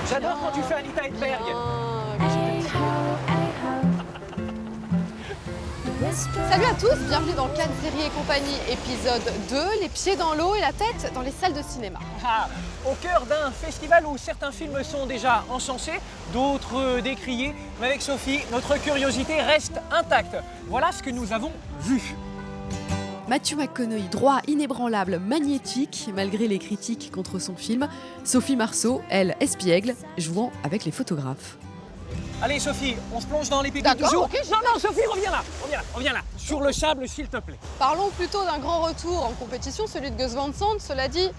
J'adore quand tu fais Anita Hedberg. Salut à tous, bienvenue dans Cannes Série et compagnie, épisode 2, les pieds dans l'eau et la tête dans les salles de cinéma. Au cœur d'un festival où certains films sont déjà encensés, d'autres décriés, mais avec Sophie, notre curiosité reste intacte. Voilà ce que nous avons vu. Matthew McConaughey, droit, inébranlable, magnétique, malgré les critiques contre son film. Sophie Marceau, elle, espiègle, jouant avec les photographes. Allez Sophie, on se plonge dans les pépites du jour. Okay, non, Sophie, reviens là. Sur le sable, s'il te plaît. Parlons plutôt d'un grand retour en compétition, celui de Gus Van Sant. Cela dit,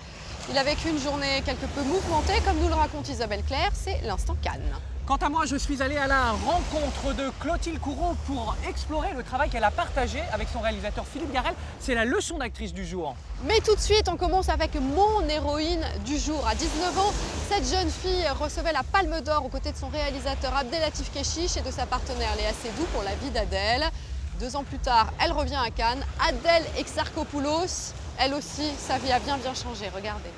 il a vécu une journée quelque peu mouvementée, comme nous le raconte Isabelle Claire, c'est l'instant Cannes. Quant à moi, je suis allé à la rencontre de Clotilde Courreau pour explorer le travail qu'elle a partagé avec son réalisateur Philippe Garrel. C'est la leçon d'actrice du jour. Mais tout de suite, on commence avec mon héroïne du jour. À 19 ans, cette jeune fille recevait la Palme d'Or aux côtés de son réalisateur Abdelatif Kechiche et de sa partenaire Léa Seydoux pour La vie d'Adèle. 2 ans plus tard, elle revient à Cannes. Adèle Exarchopoulos, elle aussi, sa vie a bien changé. Regardez.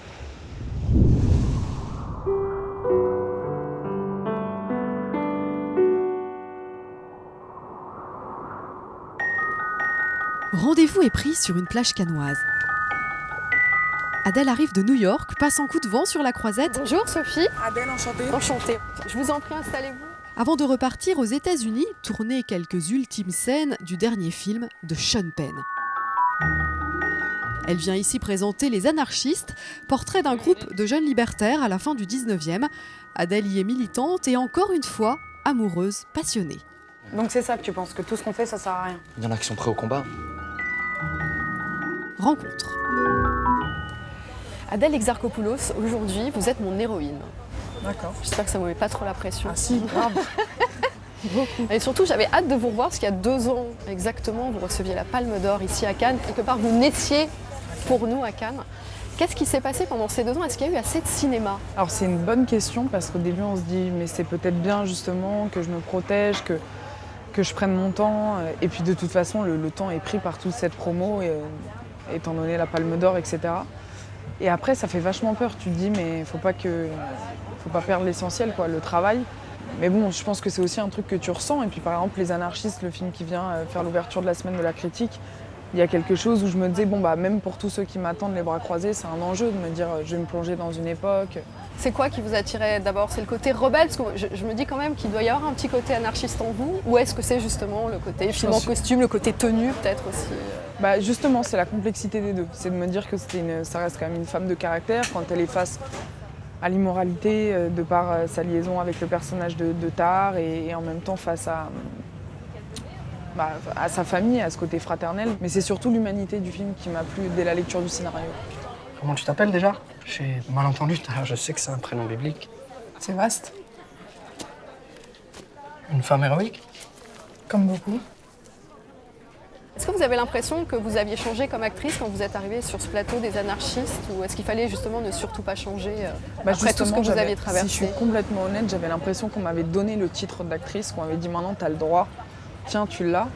Rendez-vous est pris sur une plage cannoise. Adèle arrive de New York, passe en coup de vent sur la croisette. Bonjour Sophie. Adèle, enchantée. Enchantée. Je vous en prie, installez-vous. Avant de repartir aux États-Unis, tourner quelques ultimes scènes du dernier film de Sean Penn. Elle vient ici présenter Les Anarchistes, portrait d'un groupe de jeunes libertaires à la fin du 19e. Adèle y est militante et encore une fois, amoureuse, passionnée. Donc c'est ça que tu penses, que tout ce qu'on fait, ça sert à rien? Il y en a qui sont prêts au combat. Rencontre. Adèle Exarchopoulos, aujourd'hui, vous êtes mon héroïne. D'accord. J'espère que ça ne me met pas trop la pression. Ah si, grave. Beaucoup. Et surtout, j'avais hâte de vous revoir, parce qu'il y a 2 ans exactement, vous receviez la Palme d'Or ici à Cannes. Quelque part, vous naissiez pour nous à Cannes. Qu'est-ce qui s'est passé pendant ces 2 ans? Est-ce qu'il y a eu assez de cinéma? Alors c'est une bonne question, parce qu'au début on se dit, mais c'est peut-être bien justement que je me protège, que je prenne mon temps. Et puis de toute façon, le temps est pris par toute cette promo, étant donné la Palme d'Or, etc. Et après, ça fait vachement peur. Tu te dis, mais faut pas perdre l'essentiel, quoi, le travail. Mais bon, je pense que c'est aussi un truc que tu ressens. Et puis par exemple, Les Anarchistes, le film qui vient faire l'ouverture de la semaine de la critique, il y a quelque chose où je me disais, bon bah même pour tous ceux qui m'attendent les bras croisés, c'est un enjeu de me dire, je vais me plonger dans une époque. C'est quoi qui vous attirait d'abord? C'est le côté rebelle? Parce que je me dis quand même qu'il doit y avoir un petit côté anarchiste en vous. Ou est-ce que c'est justement le côté film en costume, le côté tenue peut-être aussi? Bah justement, c'est la complexité des deux. C'est de me dire que ça reste quand même une femme de caractère quand elle est face à l'immoralité de par sa liaison avec le personnage de Tahar et en même temps face à sa famille, à ce côté fraternel. Mais c'est surtout l'humanité du film qui m'a plu dès la lecture du scénario. Comment tu t'appelles déjà? J'ai mal entendu tout à l'heure, je sais que c'est un prénom biblique. C'est vaste. Une femme héroïque? Comme beaucoup. Est-ce que vous avez l'impression que vous aviez changé comme actrice quand vous êtes arrivée sur ce plateau des Anarchistes? Ou est-ce qu'il fallait justement ne surtout pas changer après tout ce que vous aviez traversé? Si je suis complètement honnête, j'avais l'impression qu'on m'avait donné le titre d'actrice, qu'on m'avait dit maintenant tu as le droit, tiens tu l'as.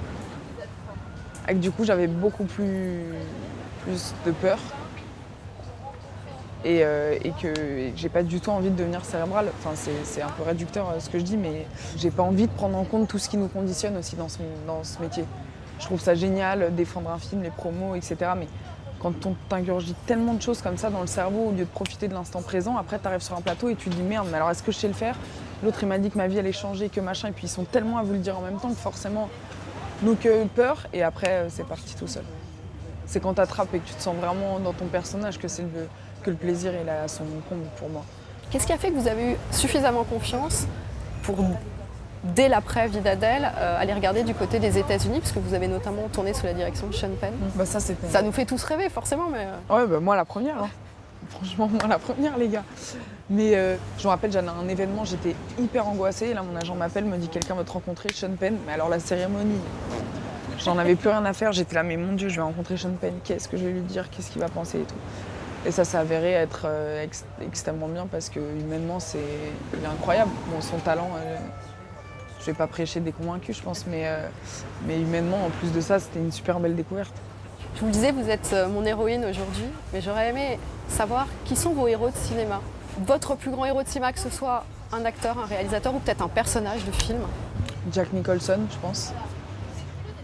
Et que du coup j'avais beaucoup plus de peur. Et que j'ai pas du tout envie de devenir cérébrale. Enfin, c'est un peu réducteur ce que je dis, mais j'ai pas envie de prendre en compte tout ce qui nous conditionne aussi dans ce métier. Je trouve ça génial, défendre un film, les promos, etc. Mais quand on t'ingurgite tellement de choses comme ça dans le cerveau, au lieu de profiter de l'instant présent, après tu arrives sur un plateau et tu te dis merde, mais alors est-ce que je sais le faire? L'autre il m'a dit que ma vie allait changer, que machin, et puis ils sont tellement à vous le dire en même temps que forcément, donc peur, et après c'est parti tout seul. C'est quand t'attrapes et que tu te sens vraiment dans ton personnage que le plaisir il a son comble pour moi. Qu'est-ce qui a fait que vous avez eu suffisamment confiance pour, dès l'après-vie d'Adèle, aller regarder du côté des États-Unis, parce que vous avez notamment tourné sous la direction de Sean Penn? Ça nous fait tous rêver, forcément, mais... Ouais, bah moi la première, hein. Franchement, moi la première, les gars. Mais je me rappelle, j'allais à un événement, j'étais hyper angoissée, et là mon agent m'appelle, me dit quelqu'un veut te rencontrer, Sean Penn. Mais alors la cérémonie, j'en avais plus rien à faire, j'étais là, mais mon Dieu, je vais rencontrer Sean Penn, qu'est-ce que je vais lui dire, qu'est-ce qu'il va penser et tout. Et ça s'est avéré être extrêmement bien parce que humainement, il est incroyable. Bon, son talent, je vais pas prêcher des convaincus, je pense, mais humainement, en plus de ça, c'était une super belle découverte. Je vous le disais, vous êtes mon héroïne aujourd'hui, mais j'aurais aimé savoir qui sont vos héros de cinéma. Votre plus grand héros de cinéma, que ce soit un acteur, un réalisateur ou peut-être un personnage de film. Jack Nicholson, je pense.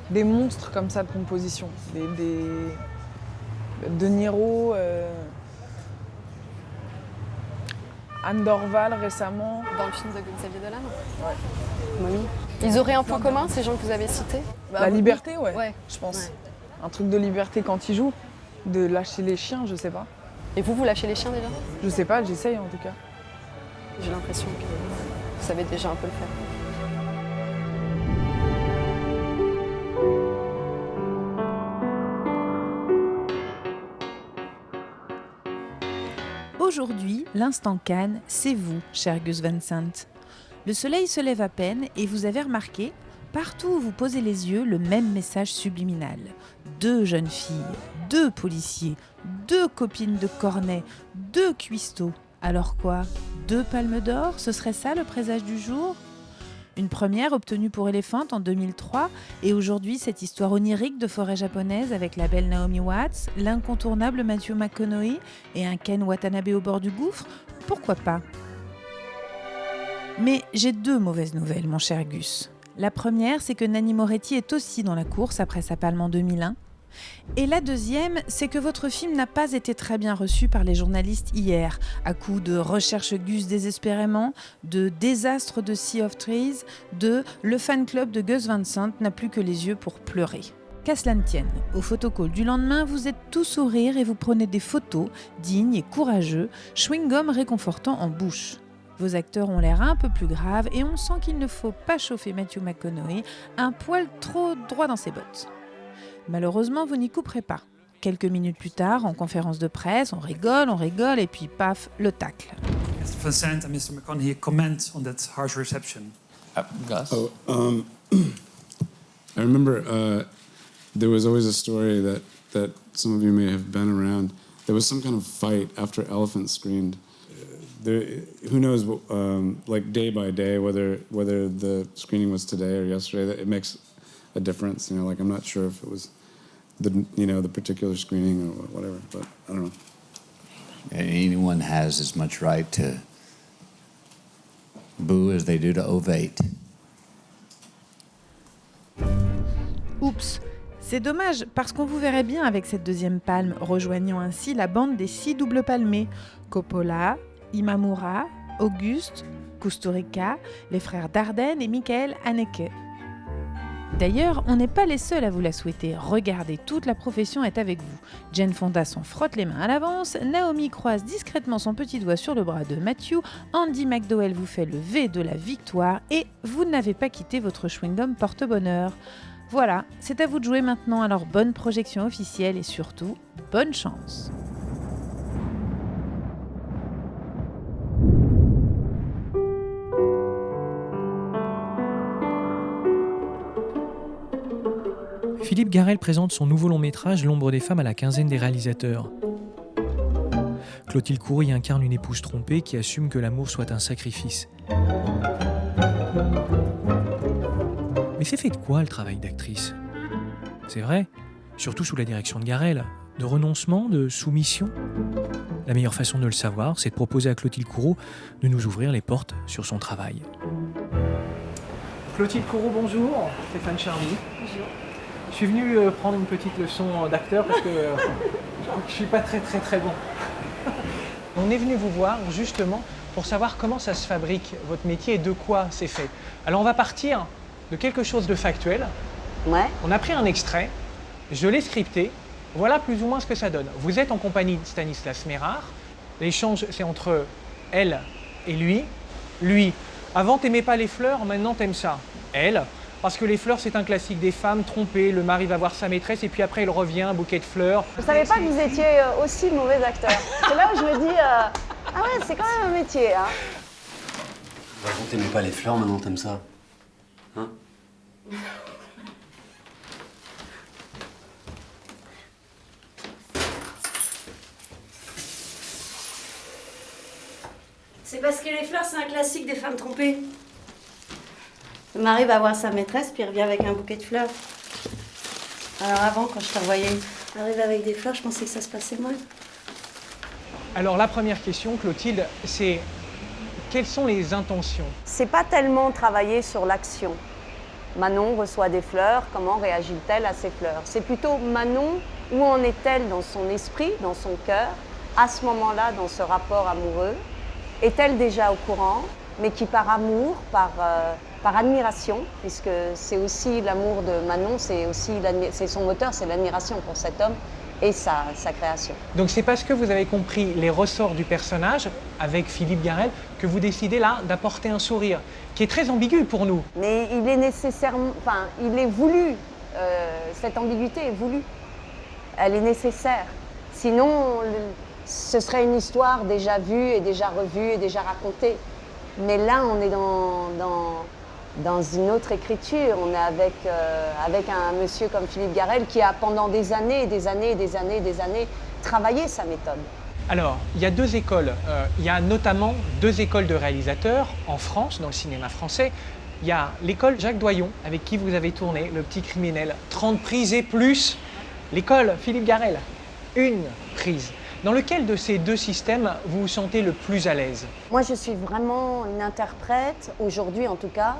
Des monstres comme ça de composition. De Niro, Anne Dorval récemment. Dans le film de Xavier Dolan. Ouais. Mommy. Ils auraient un point commun, ces gens que vous avez cités? La liberté, ouais. Je pense. Ouais. Un truc de liberté quand ils jouent. De lâcher les chiens, je sais pas. Et vous lâchez les chiens déjà? Je sais pas, j'essaye en tout cas. J'ai l'impression que vous savez déjà un peu le faire. Aujourd'hui, l'instant Cannes, c'est vous, cher Gus Van Sant. Le soleil se lève à peine et vous avez remarqué, partout où vous posez les yeux, le même message subliminal. 2 jeunes filles, 2 policiers, 2 copines de cornet, 2 cuistots. Alors quoi? 2 palmes d'or? Ce serait ça le présage du jour? Une première obtenue pour Elephant en 2003 et aujourd'hui cette histoire onirique de forêt japonaise avec la belle Naomi Watts, l'incontournable Matthew McConaughey et un Ken Watanabe au bord du gouffre, pourquoi pas? Mais j'ai 2 mauvaises nouvelles, mon cher Gus. La première, c'est que Nanni Moretti est aussi dans la course après sa palme en 2001. Et la deuxième, c'est que votre film n'a pas été très bien reçu par les journalistes hier, à coup de recherche Gus désespérément, de désastre de Sea of Trees, de le fan club de Gus Van Sant n'a plus que les yeux pour pleurer. Qu'à cela ne tienne, au photocall du lendemain, vous êtes tous sourires et vous prenez des photos, dignes et courageux, chewing-gum réconfortant en bouche. Vos acteurs ont l'air un peu plus graves et on sent qu'il ne faut pas chauffer Matthew McConaughey, un poil trop droit dans ses bottes. Malheureusement, vous n'y couperez pas. Quelques minutes plus tard, en conférence de presse, on rigole, et puis paf, le tacle. Mr. Van Sant and Mr. McConaughey comment on that harsh reception? Gus? I remember there was always a story that some of you may have been around. There was some kind of fight after Elephant screened. Who knows, like day by day, whether the screening was today or yesterday, it makes a difference. You know, like I'm not sure if it was the particular screening or whatever, but I don't know. Anyone has as much right to boo as they do to ovate. Oups, c'est dommage parce qu'on vous verrait bien avec cette deuxième palme, rejoignant ainsi la bande des 6 doubles palmés. Coppola, Imamura, Auguste, Kusturica, les frères Dardenne et Michael Haneke. D'ailleurs, on n'est pas les seuls à vous la souhaiter. Regardez, toute la profession est avec vous. Jane Fonda s'en frotte les mains à l'avance, Naomi croise discrètement son petit doigt sur le bras de Matthew, Andy McDowell vous fait le V de la victoire et vous n'avez pas quitté votre chewing-gum porte-bonheur. Voilà, c'est à vous de jouer maintenant, alors bonne projection officielle et surtout, bonne chance. Philippe Garrel présente son nouveau long-métrage L'ombre des femmes à la quinzaine des réalisateurs. Clotilde Courreau y incarne une épouse trompée qui assume que l'amour soit un sacrifice. Mais c'est fait de quoi le travail d'actrice? C'est vrai, surtout sous la direction de Garrel. De renoncement, de soumission? La meilleure façon de le savoir, c'est de proposer à Clotilde Courreau de nous ouvrir les portes sur son travail. Clotilde Courreau, bonjour. Stéphane Charly. Bonjour. Je suis venu prendre une petite leçon d'acteur parce que je crois que je suis pas très bon. On est venu vous voir justement pour savoir comment ça se fabrique, votre métier, et de quoi c'est fait. Alors on va partir de quelque chose de factuel. Ouais. On a pris un extrait, je l'ai scripté, voilà plus ou moins ce que ça donne. Vous êtes en compagnie de Stanislas Mérard, l'échange c'est entre elle et lui. Lui, avant t'aimais pas les fleurs, maintenant t'aimes ça. Elle, parce que les fleurs c'est un classique des femmes trompées, le mari va voir sa maîtresse et puis après il revient, un bouquet de fleurs. Je savais pas que vous étiez aussi mauvais acteur. C'est là où je me dis, ah ouais, c'est quand même un métier, hein. Avant t'aimais pas les fleurs, maintenant t'aimes ça. Hein? C'est parce que les fleurs, c'est un classique des femmes trompées. Le mari va voir sa maîtresse, puis il revient avec un bouquet de fleurs. Alors avant, quand je te revoyais Arriver avec des fleurs, je pensais que ça se passait mal. Alors la première question, Clotilde, c'est quelles sont les intentions? C'est pas tellement travailler sur l'action. Manon reçoit des fleurs, comment réagit-elle à ces fleurs? C'est plutôt Manon, où en est-elle dans son esprit, dans son cœur, à ce moment-là, dans ce rapport amoureux? Est-elle déjà au courant, mais qui par amour, par admiration, puisque c'est aussi l'amour de Manon, c'est son moteur, c'est l'admiration pour cet homme et sa création. Donc c'est parce que vous avez compris les ressorts du personnage avec Philippe Garrel que vous décidez là d'apporter un sourire qui est très ambigu pour nous. Mais il est nécessairement, enfin, il est voulu, cette ambiguïté est voulue, elle est nécessaire. Sinon, ce serait une histoire déjà vue et déjà revue et déjà racontée. Mais là, on est dans une autre écriture. On est avec un monsieur comme Philippe Garrel qui a pendant des années travaillé sa méthode. Alors, il y a deux écoles. Il y a notamment deux écoles de réalisateurs en France, dans le cinéma français. Il y a l'école Jacques Doyon, avec qui vous avez tourné Le Petit Criminel, 30 prises et plus. L'école Philippe Garrel, 1 prise. Dans lequel de ces deux systèmes vous vous sentez le plus à l'aise? Moi, je suis vraiment une interprète, aujourd'hui en tout cas,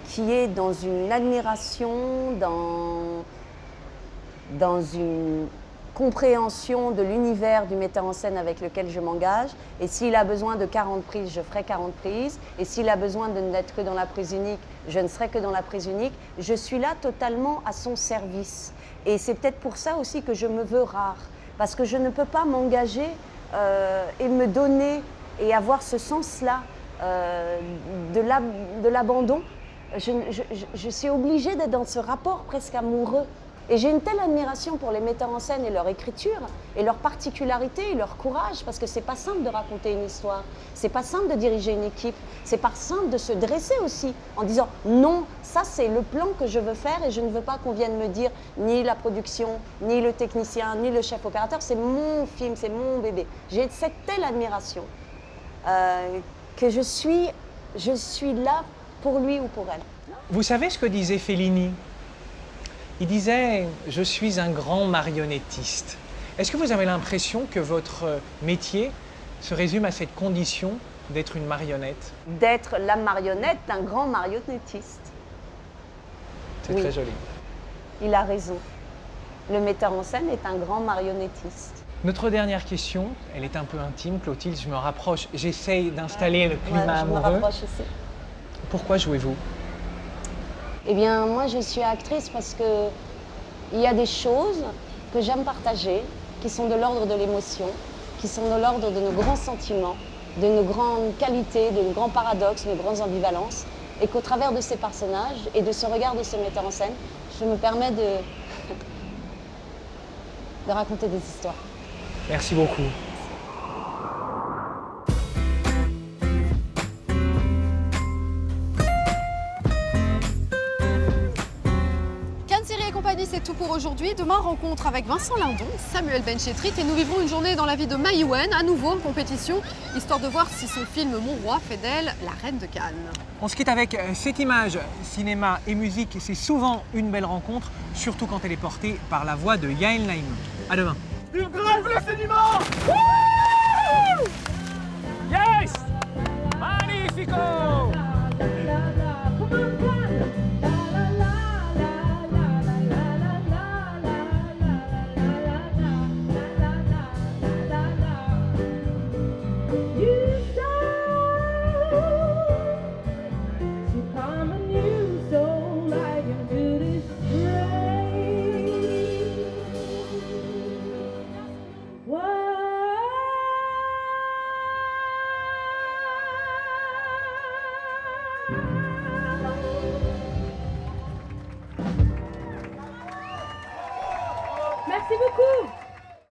qui est dans une admiration, dans une compréhension de l'univers du metteur en scène avec lequel je m'engage. Et s'il a besoin de 40 prises, je ferai 40 prises. Et s'il a besoin de n'être que dans la prise unique, je ne serai que dans la prise unique. Je suis là totalement à son service. Et c'est peut-être pour ça aussi que je me veux rare. Parce que je ne peux pas m'engager et me donner et avoir ce sens-là de l'abandon. Je suis obligée d'être dans ce rapport presque amoureux. Et j'ai une telle admiration pour les metteurs en scène et leur écriture, et leur particularité et leur courage, parce que c'est pas simple de raconter une histoire, c'est pas simple de diriger une équipe, c'est pas simple de se dresser aussi, en disant non, ça c'est le plan que je veux faire et je ne veux pas qu'on vienne me dire ni la production, ni le technicien, ni le chef opérateur, c'est mon film, c'est mon bébé. J'ai cette telle admiration que je suis là pour lui ou pour elle. Vous savez ce que disait Fellini? Il disait « Je suis un grand marionnettiste ». Est-ce que vous avez l'impression que votre métier se résume à cette condition d'être une marionnette? D'être la marionnette d'un grand marionnettiste. C'est très joli. Il a raison. Le metteur en scène est un grand marionnettiste. Notre dernière question, elle est un peu intime, Clotilde, je me rapproche, j'essaye d'installer le climat amoureux. Je me rapproche aussi. Pourquoi jouez-vous? Eh bien, moi, je suis actrice parce que il y a des choses que j'aime partager, qui sont de l'ordre de l'émotion, qui sont de l'ordre de nos grands sentiments, de nos grandes qualités, de nos grands paradoxes, de nos grandes ambivalences, et qu'au travers de ces personnages et de ce regard de ce metteur en scène, je me permets de raconter des histoires. Merci beaucoup. C'est tout pour aujourd'hui. Demain, rencontre avec Vincent Lindon, Samuel Benchetrit et nous vivrons une journée dans la vie de Maïwenn, à nouveau en compétition, histoire de voir si son film Mon Roi fait d'elle la reine de Cannes. On se quitte avec cette image. Cinéma et musique, c'est souvent une belle rencontre, surtout quand elle est portée par la voix de Yael Naïm. À demain. Vive le cinéma! Yes! Magnifico!